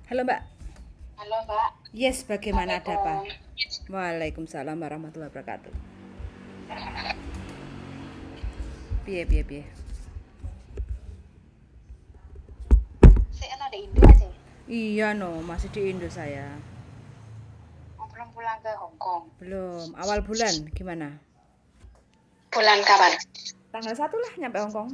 Halo Mbak. Halo Mbak, Yes, bagaimana ada apa? Assalamualaikum. Waalaikumsalam warahmatullahi wabarakatuh. Piye piye piye. Saya ada Indo aja ya? Iya no, masih di Indo saya. Belum pulang ke Hong Kong. Belum. Awal bulan gimana? Bulan kapan? Tanggal 1 lah nyampe Hong Kong.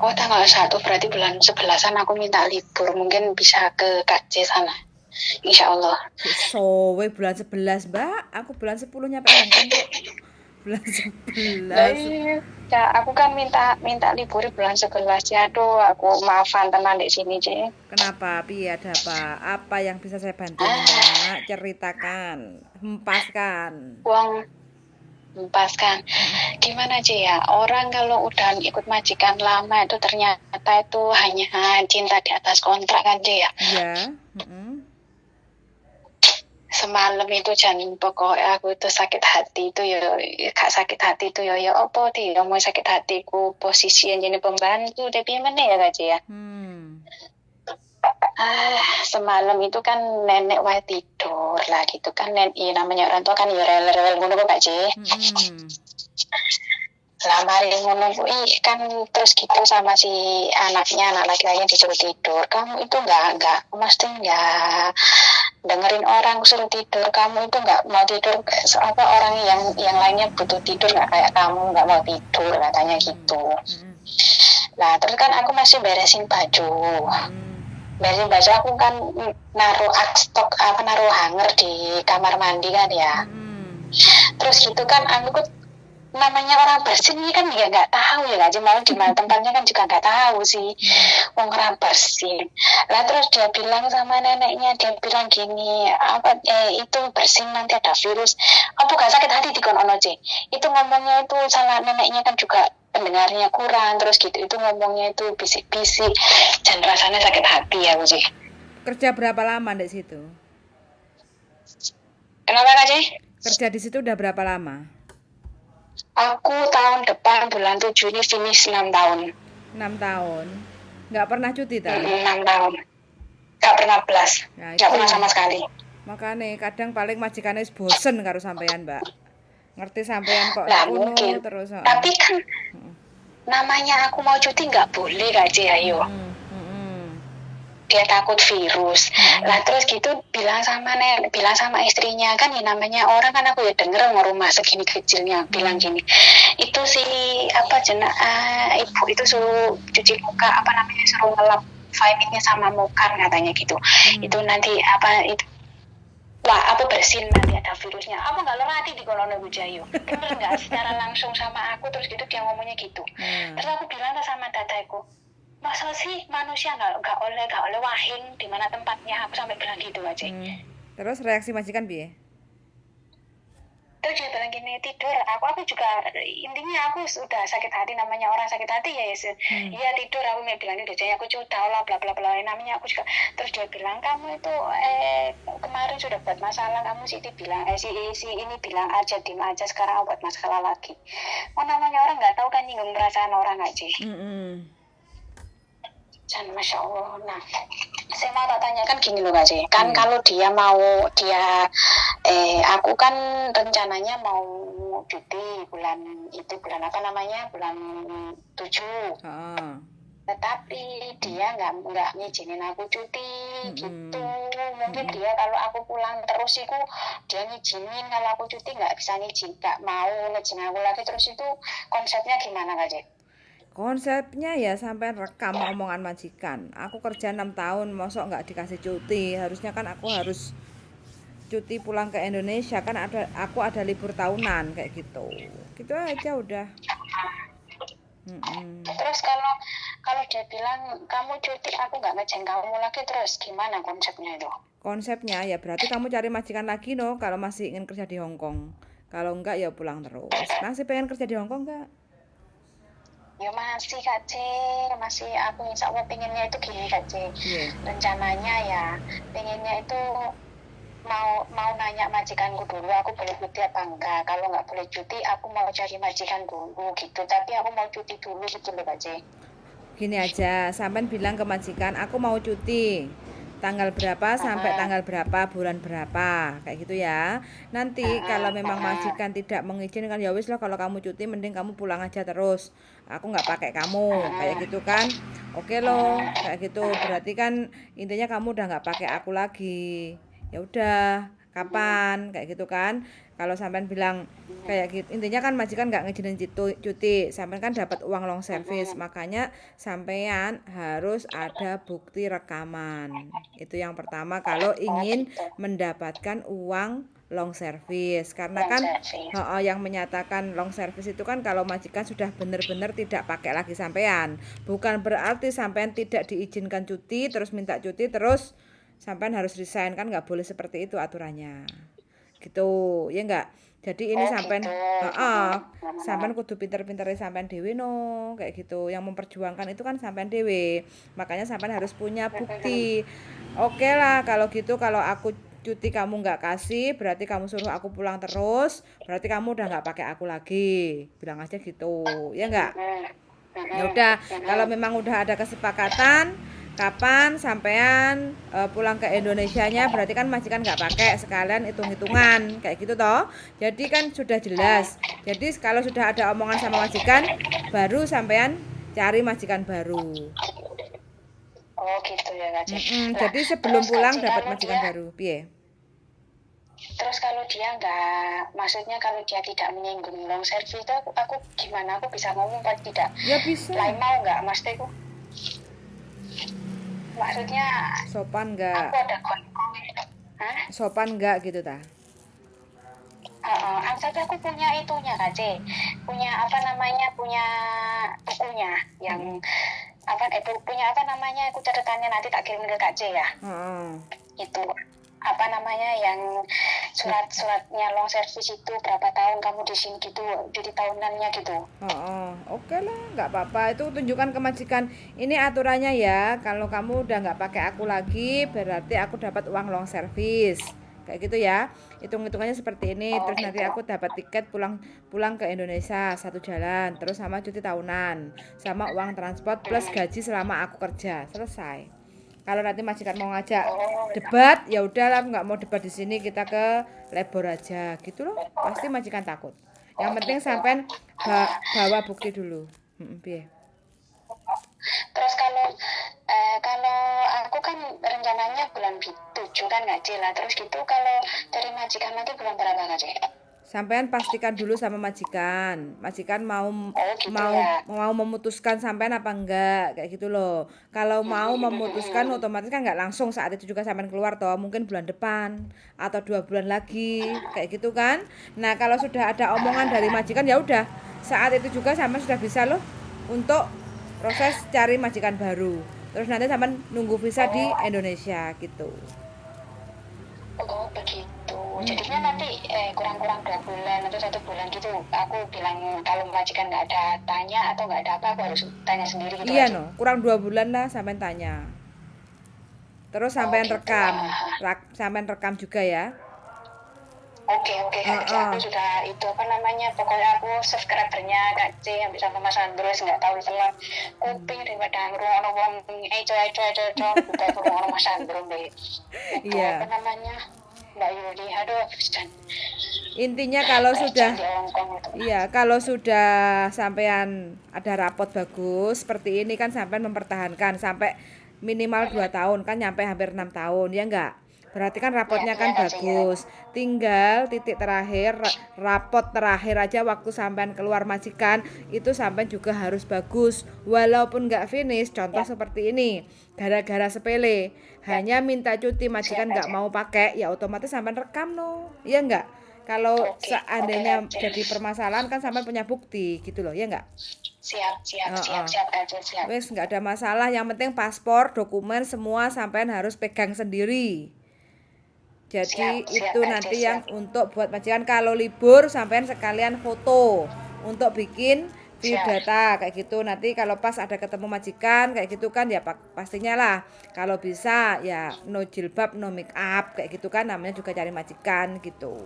Oh, tanggal 1 berarti bulan 11-an aku minta libur. Mungkin bisa ke KJ sana. Insya Allah. Sowe bulan 11, Mbak. Aku bulan 10 nyampe Hong Kong kok. Bulan Nah, 11. iya. Ya, aku kan minta libur bulan 11 ya. Aduh, aku maafan tenan di sini, Ci. Kenapa? Piye ada apa? Apa yang bisa saya bantu nih, Ah, Mbak? Ceritakan, hempaskan. uang kan. Gimana Ci ya? Orang kalau udah ikut majikan lama itu ternyata itu hanya cinta di atas kontrak kan, Ci ya. Iya. Mm-mm. Semalam itu jangan pokoknya aku itu sakit hati itu ya gak sakit hati itu ya apa dia mau sakit hatiku posisi yang jadi pembantu tapi mana ya gaji ya semalam itu kan nenek wae tidur lah gitu kan nenek namanya orang tua kan ya rewel-rewel ngono kok gaji lah mari ngono kan terus gitu sama si anaknya anak laki-laki disuruh tidur kamu itu enggak mesti enggak dengerin orang suruh tidur kamu itu nggak mau tidur apa orang yang lainnya butuh tidur nggak kayak kamu nggak mau tidur katanya gitu. Nah terus kan aku masih beresin baju aku kan naruh stok naruh hanger di kamar mandi kan ya. Terus gitu kan aku namanya orang bersih ini kan ya nggak tahu ya aja mau di mana tempatnya kan juga nggak tahu sih orang bersih lah terus dia bilang sama neneknya dia bilang gini apa itu bersih nanti ada virus kamu gak sakit hati di kono aja itu ngomongnya itu salah neneknya kan juga pendengarnya kurang terus gitu itu ngomongnya itu bisik-bisik dan rasanya sakit hati ya sih. Kerja berapa lama di situ? Kenapa kak sih? Kerja di situ udah berapa lama? Aku tahun depan bulan 7 ini finish 6 tahun. 6 tahun. Nggak pernah cuti ta? 6 tahun. Gak pernah belas. Nah, Gak itu. pernah sama sekali. Makanya kadang paling majikannya bosen karo sampean, Mbak. Ngerti sampean kok Lah kuno mungkin. terus. Tapi kan namanya aku mau cuti nggak boleh gak sih ayo. Dia takut virus. Lah terus gitu bilang sama istrinya kan ya namanya orang kan aku ya denger rumah segini kecilnya bilang gini. Itu si apa ibu itu suruh cuci muka apa namanya suruh ngelap vitaminnya sama mukar katanya gitu. Itu nanti apa itu wah apa bersin nanti ada virusnya apa nggak lerati di Kolono Bujayo terus nggak secara langsung sama aku terus gitu dia ngomongnya gitu terus aku bilang sama dadaku masa sih manusia nggak oleh wahing di mana tempatnya aku sampai bilang gitu aja Terus reaksi majikan piye? terus dia bilang gini tidur aku juga intinya aku sudah sakit hati namanya orang sakit hati ya iya tidur aku bilang udah jadi aku cuta lah bla bla bla namanya aku juga terus dia bilang kamu itu kemarin sudah buat masalah kamu sih bilang si ini bilang aja dim aja sekarang buat masalah lagi namanya orang nggak tahu kan nyinggung perasaan orang aja dan masya Allah nah saya mau tak tanyakan gini loh Kak Ci kan kalau dia aku kan rencananya mau cuti bulan apa namanya bulan 7 tetapi dia nggak ngizinin aku cuti gitu mungkin dia kalau aku pulang terus itu dia ngizinin kalau aku cuti nggak bisa ngizin nggak mau ngizin aku lagi terus itu konsepnya gimana Kak Ci? Konsepnya ya sampai rekam omongan majikan. Aku kerja 6 tahun, mosok nggak dikasih cuti. Harusnya kan aku harus cuti pulang ke Indonesia kan aku ada libur tahunan kayak gitu. Gitu aja udah. Terus kalau dia bilang kamu cuti aku nggak ngejeng kamu lagi terus gimana konsepnya itu? Konsepnya ya berarti kamu cari majikan lagi no kalau masih ingin kerja di Hong Kong. Kalau enggak ya pulang terus. Masih pengen kerja di Hong Kong enggak? Ya masih Kak C, masih aku insya Allah pengennya itu gini Kak C. Rencananya ya pengennya itu mau nanya majikanku dulu aku boleh cuti apa enggak. Kalau nggak boleh cuti aku mau cari majikan dulu gitu. Tapi aku mau cuti dulu gitu loh Kak C. Gini aja, sampean bilang ke majikan aku mau cuti. tanggal berapa sampai tanggal berapa, bulan berapa, kayak gitu ya. Nanti kalau memang majikan tidak mengizinkan, ya wis lah, kalau kamu cuti mending kamu pulang aja terus, aku nggak pakai kamu, kayak gitu kan. Oke loh, kayak gitu berarti kan intinya kamu udah nggak pakai aku lagi. Ya udah, kapan, kayak gitu kan. Kalau sampean bilang kayak gitu, intinya kan majikan nggak ngizinin cuti, sampean kan dapat uang long service, makanya sampean harus ada bukti rekaman. Itu yang pertama kalau ingin mendapatkan uang long service, karena kan yang menyatakan long service itu kan kalau majikan sudah benar-benar tidak pakai lagi sampean, bukan berarti sampean tidak diizinkan cuti terus minta cuti terus sampean harus resign, kan nggak boleh seperti itu aturannya gitu ya enggak. Jadi ini sampean sampean kudu pinter-pintere sampean dhewe no, kayak gitu. Yang memperjuangkan itu kan sampean dhewe, makanya sampean harus punya bukti. Oke lah kalau gitu, kalau aku cuti kamu nggak kasih berarti kamu suruh aku pulang terus, berarti kamu udah nggak pakai aku lagi, bilang aja gitu ya enggak. Ya udah, kalau memang udah ada kesepakatan kapan sampean pulang ke Indonesianya, berarti kan majikan nggak pakai, sekalian hitung-hitungan kayak gitu toh. Jadi kan sudah jelas. Jadi kalau sudah ada omongan sama majikan, baru sampean cari majikan baru. Oh gitu ya Kak C. Jadi sebelum pulang dapat majikan baru, piye? Terus kalau dia nggak, maksudnya kalau dia tidak menyinggung long service itu aku gimana, aku bisa ngomong apa tidak? Ya bisa. Lain mau nggak mas Teku? Maksudnya sopan nggak? Aku ada sopan nggak gitu ta? Tapi aku punya itunya Kak C, punya apa namanya, punya bukunya yang punya apa namanya, aku catatannya nanti tak kirim ke Kak C ya. Itu apa namanya yang suratnya long service itu berapa tahun kamu di sini gitu, jadi tahunannya gitu. Oke lah, nggak apa-apa, itu tunjukkan ke majikan ini aturannya ya, kalau kamu udah nggak pakai aku lagi berarti aku dapat uang long service, kayak gitu ya. Hitung-hitungannya seperti ini. Terus gitu. Nanti aku dapat tiket pulang ke Indonesia 1 jalan, terus sama cuti tahunan, sama uang transport plus gaji selama aku kerja, selesai. Kalau nanti majikan mau ngajak debat, ya udahlah, nggak mau debat di sini, kita ke labor aja gitu loh. Pasti majikan takut. Yang penting sampean bawa bukti dulu. Terus kalau aku kan rencananya bulan 7 kan Kak C lah. Terus gitu kalau dari majikan nanti bulan berapa Kak C? Sampean pastikan dulu sama majikan mau gitu mau memutuskan sampean apa enggak, kayak gitu loh. Kalau mau memutuskan otomatis kan nggak langsung saat itu juga sampean keluar toh, mungkin bulan depan atau 2 bulan lagi, kayak gitu kan. Nah kalau sudah ada omongan dari majikan, ya udah saat itu juga sampean sudah bisa loh untuk proses cari majikan baru. Terus nanti sampean nunggu visa di Indonesia gitu. Oh begitu. Jadinya nanti kurang-kurang 2 bulan atau 1 bulan gitu, aku bilang kalau majikan nggak ada tanya atau nggak ada apa, aku harus tanya sendiri gitu. Iya no, kurang 2 bulan lah sampean tanya. Terus sampean sampean rekam juga ya. Oke. Aku sudah itu apa namanya, pokoknya aku subscribernya Kak C yang bisa sama Mas Andros, nggak tahu telat kuping daripada ngurung wong eco bukan ngurung Mas Andros deh. Iya. Apa namanya, Mbak Yudi, aduh. Intinya kalau kalau sudah sampean ada rapot bagus seperti ini kan, sampean mempertahankan sampai minimal 2 tahun kan, nyampe hampir 6 tahun ya enggak? Berarti kan rapotnya kan bagus. Tinggal titik terakhir, rapot terakhir aja waktu sampean keluar majikan itu sampean juga harus bagus. Walaupun nggak finish, contoh seperti ini, gara-gara sepele, hanya minta cuti majikan nggak mau pakai, ya otomatis sampean rekam no, ya enggak? Kalau seandainya jadi permasalahan kan sampean punya bukti gitu loh, ya enggak? Siap aja. Wes nggak ada masalah, yang penting paspor, dokumen semua sampean harus pegang sendiri. Jadi itu nanti yang untuk buat majikan, kalau libur sampean sekalian foto untuk bikin view data kayak gitu. Nanti kalau pas ada ketemu majikan kayak gitu kan, ya pastinya lah kalau bisa ya no jilbab, no make up kayak gitu kan, namanya juga cari majikan gitu.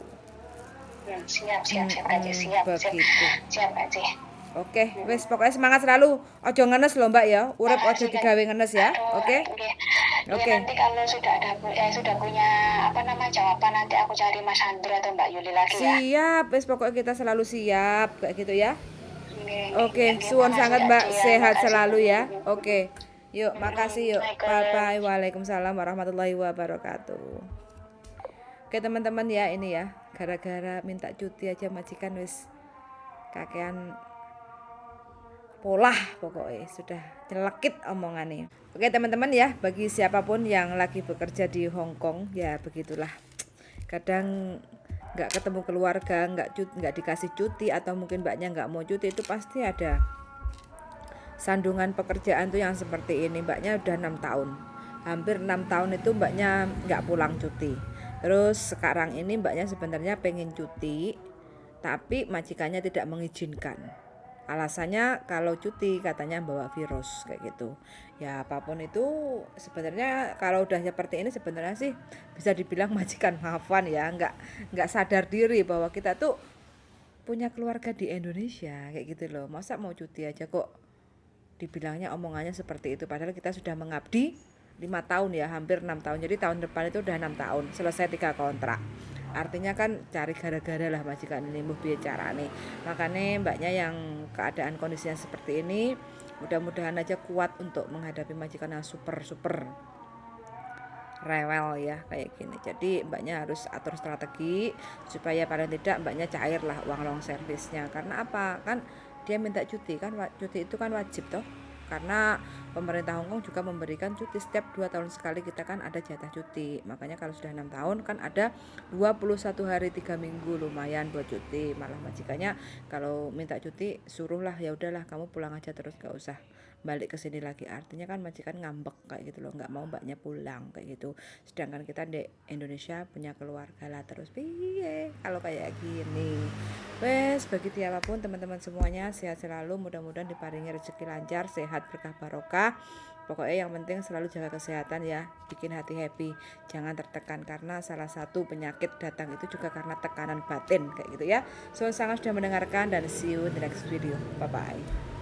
Siap aja. Siap aja. Oke, wes pokoknya semangat selalu. Ojo ngenes loh Mbak ya. Urip ojo digawe ngenes ya. Oke. Ya Oke. nanti kalau sudah punya apa nama jawaban, nanti aku cari Mas Andri atau Mbak Yuli lagi ya. Siap, wes pokoknya kita selalu siap kayak gitu ya. Oke, Oke, oke, suwun makasih sangat Kak Mbak, Dian, sehat makasih. selalu ya. Oke. Yuk, makasih yuk. Bye Assalamualaikum. bye. Waalaikumsalam warahmatullahi wabarakatuh. Oke teman-teman ya, ini ya, gara-gara minta cuti aja majikan wis kakean polah, pokoknya sudah nyelekit omongannya. Oke teman-teman ya, bagi siapapun yang lagi bekerja di Hong Kong ya begitulah, kadang nggak ketemu keluarga, nggak dikasih cuti, atau mungkin mbaknya nggak mau cuti, itu pasti ada sandungan pekerjaan tuh yang seperti ini. Mbaknya udah 6 tahun, hampir 6 tahun itu mbaknya nggak pulang cuti. Terus sekarang ini mbaknya sebenarnya pengen cuti, tapi majikannya tidak mengizinkan. Alasannya kalau cuti katanya bawa virus kayak gitu. Ya apapun itu, sebenarnya kalau udah seperti ini sebenarnya sih bisa dibilang majikan maafan ya, nggak sadar diri bahwa kita tuh punya keluarga di Indonesia kayak gitu loh. Masa mau cuti aja kok dibilangnya omongannya seperti itu, padahal kita sudah mengabdi 5 tahun ya, hampir 6 tahun. Jadi tahun depan itu udah 6 tahun, selesai 3 kontrak. Artinya kan cari gara-gara lah majikan ini mau bicara nih. Makanya mbaknya yang keadaan kondisinya seperti ini, mudah-mudahan aja kuat untuk menghadapi majikan yang super rewel ya kayak gini. Jadi mbaknya harus atur strategi supaya paling tidak mbaknya cair lah uang long service-nya. Karena apa? Kan dia minta cuti kan, cuti itu kan wajib toh. Karena pemerintah Hong Kong juga memberikan cuti setiap 2 tahun sekali, kita kan ada jatah cuti. Makanya kalau sudah 6 tahun kan ada 21 hari 3 minggu, lumayan buat cuti. Malah majikannya kalau minta cuti suruhlah, ya udahlah kamu pulang aja terus, gak usah balik ke sini lagi. Artinya kan majikan ngambek kayak gitu loh, nggak mau mbaknya pulang kayak gitu. Sedangkan kita di Indonesia punya keluarga lah, terus piye kalau kayak gini. Wes bagi siapapun teman-teman semuanya, sehat selalu, mudah-mudahan diparingi rezeki lancar, sehat, berkah, barokah. Pokoknya yang penting selalu jaga kesehatan ya, bikin hati happy, jangan tertekan, karena salah satu penyakit datang itu juga karena tekanan batin kayak gitu ya. So sangat sudah mendengarkan, dan see you in the next video. Bye bye.